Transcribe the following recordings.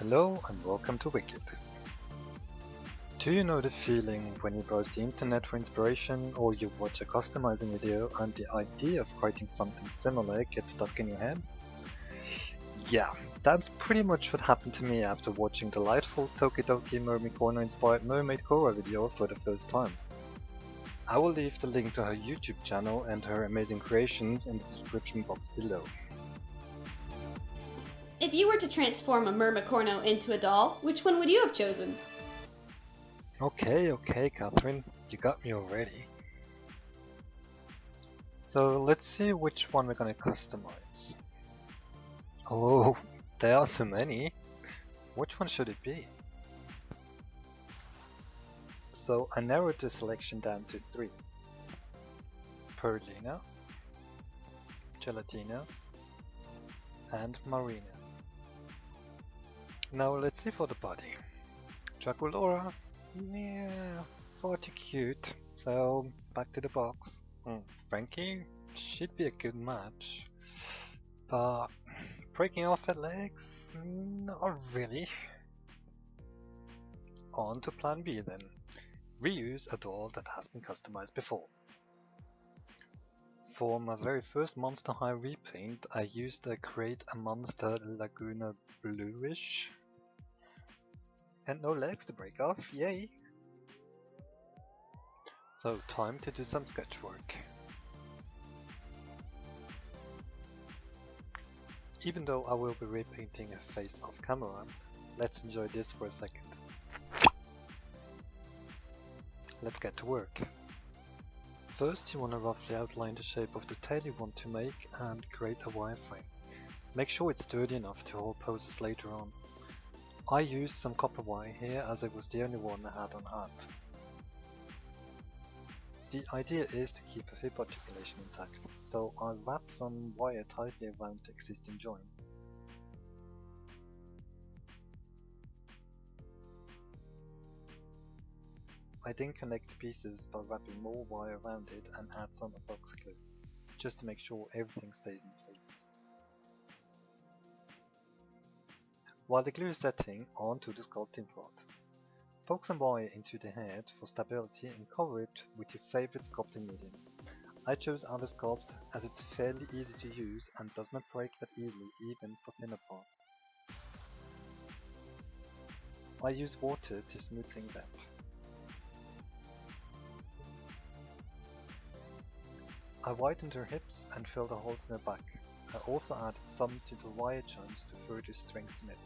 Hello and welcome to Wiki'D. Do you know the feeling when you browse the internet for inspiration or you watch a customizing video and the idea of creating something similar gets stuck in your head? Yeah, that's pretty much what happened to me after watching Dollightful's Tokidoki Mermicorno inspired Mermaid Cora video for the first time. I will leave the link to her YouTube channel and her amazing creations in the description box below. If you were to transform a Mermicorno into a doll, which one would you have chosen? Okay, Catherine, you got me already. So let's see which one we're gonna customize. Oh, there are so many. Which one should it be? So I narrowed the selection down to 3. Perlina, Gelatina, and Marina. Now let's see for the body. Draculaura, yeah, 40 cute, so back to the box. Frankie should be a good match, but breaking off her legs, not really. On to plan B then. Reuse a doll that has been customized before. For my very first Monster High repaint, I used a Create a Monster Laguna Bluish. And no legs to break off, yay! So time to do some sketch work. Even though I will be repainting her face off camera, let's enjoy this for a second. Let's get to work. First you want to roughly outline the shape of the tail you want to make and create a wireframe. Make sure it's sturdy enough to hold poses later on. I used some copper wire here as it was the only one I had on hand. The idea is to keep a hip articulation intact, so I'll wrap some wire tightly around the existing joints. I then connect the pieces by wrapping more wire around it and add some epoxy glue, just to make sure everything stays in place. While the glue is setting, on to the sculpting part. Poke some wire into the head for stability and cover it with your favorite sculpting medium. I chose Sculpt as it's fairly easy to use and does not break that easily even for thinner parts. I use water to smooth things out. I widened her hips and filled the holes in her back. I also added some to the wire joints to further strengthen it.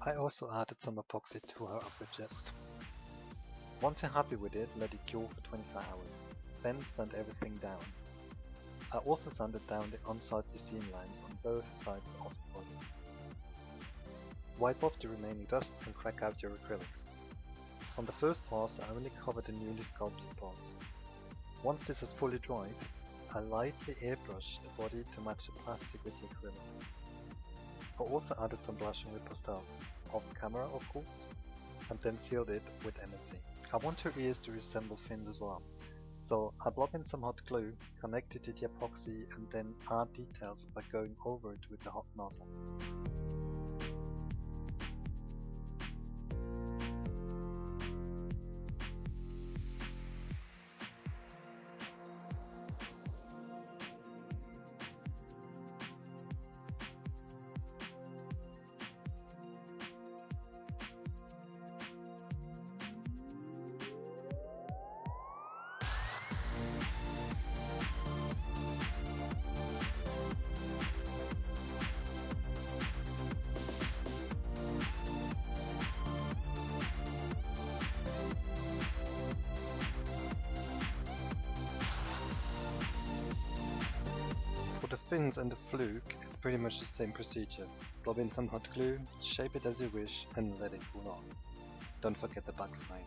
I also added some epoxy to her upper chest. Once you're happy with it, let it cure for 24 hours, then sand everything down. I also sanded down the unsightly seam lines on both sides of the body. Wipe off the remaining dust and crack out your acrylics. On the first pass I only covered the newly sculpted parts. Once this is fully dried, I lightly airbrush the body to match the plastic with the acrylics. I also added some blushing with pastels, off camera of course, and then sealed it with MSC. I want her ears to resemble fins as well, so I blob in some hot glue, connect it to the epoxy and then add details by going over it with the hot nozzle. For the fins and the fluke, it's pretty much the same procedure. Blob in some hot glue, shape it as you wish and let it cool off. Don't forget the back spine.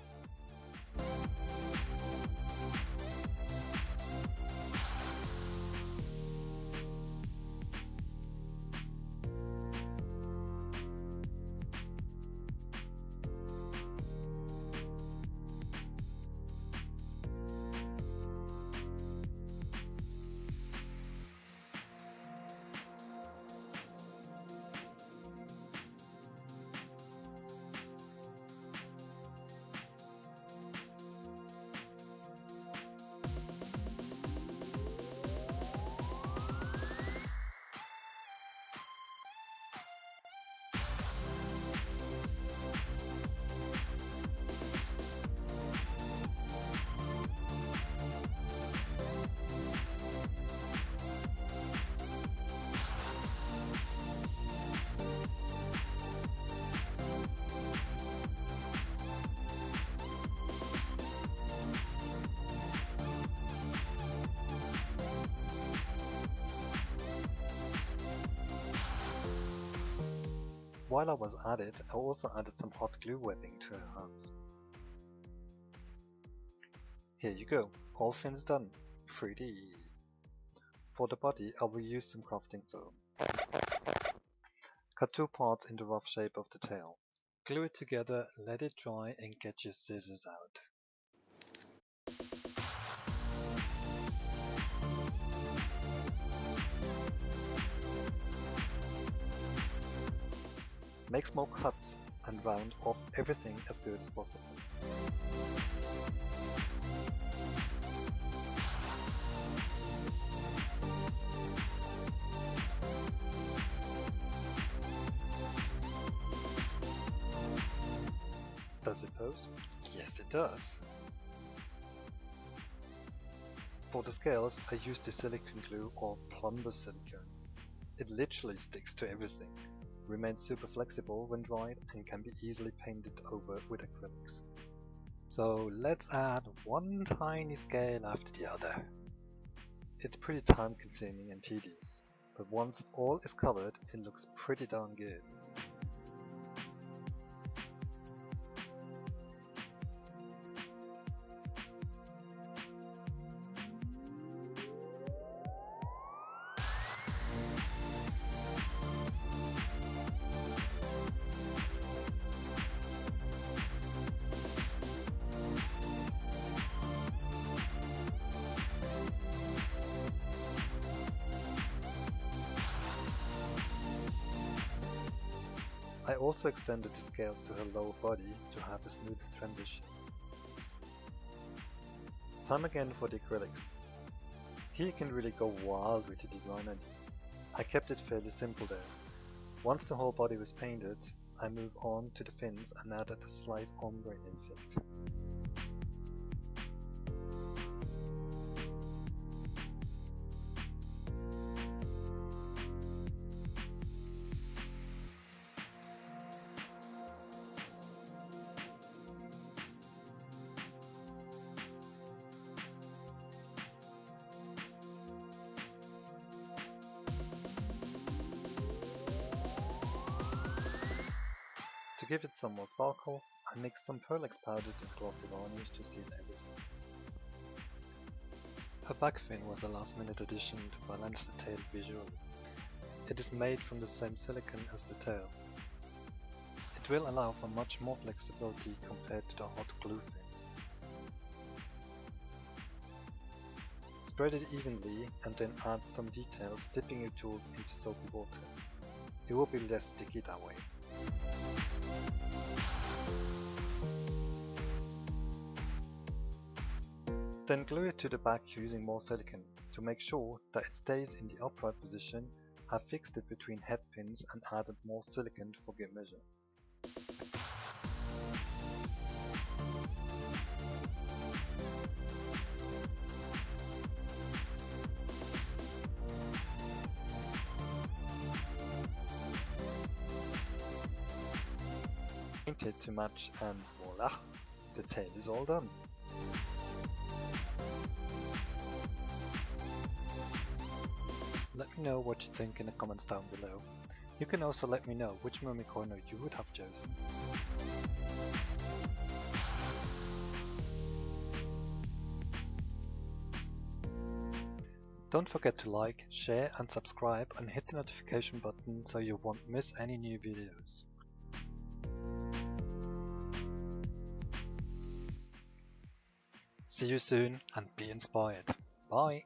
While I was at it, I also added some hot glue webbing to her hands. Here you go, all fins done. Pretty. For the body, I will use some crafting foam. Cut 2 parts in the rough shape of the tail. Glue it together, let it dry and get your scissors out. Make small cuts and round off everything as good as possible. Does it pose? Yes, it does. For the scales, I used the silicone glue or plumber silicone. It literally sticks to everything, remains super flexible when dried, and can be easily painted over with acrylics. So let's add one tiny scale after the other. It's pretty time consuming and tedious, but once all is covered, it looks pretty darn good. I also extended the scales to her lower body to have a smooth transition. Time again for the acrylics. Here you can really go wild with the design ideas. I kept it fairly simple there. Once the whole body was painted, I moved on to the fins and added a slight ombre effect. To give it some more sparkle, I mixed some Pearlex powder with glossy varnish to seal everything. Her back fin was a last minute addition to balance the tail visually. It is made from the same silicone as the tail. It will allow for much more flexibility compared to the hot glue fins. Spread it evenly and then add some details, dipping your tools into soapy water. It will be less sticky that way. Then glue it to the back using more silicone. To make sure that it stays in the upright position, I fixed it between head pins and added more silicone for good measure. Paint it to match and voila! The tail is all done. Let me know what you think in the comments down below. You can also let me know which Mermicorno you would have chosen. Don't forget to like, share and subscribe and hit the notification button so you won't miss any new videos. See you soon and be inspired. Bye!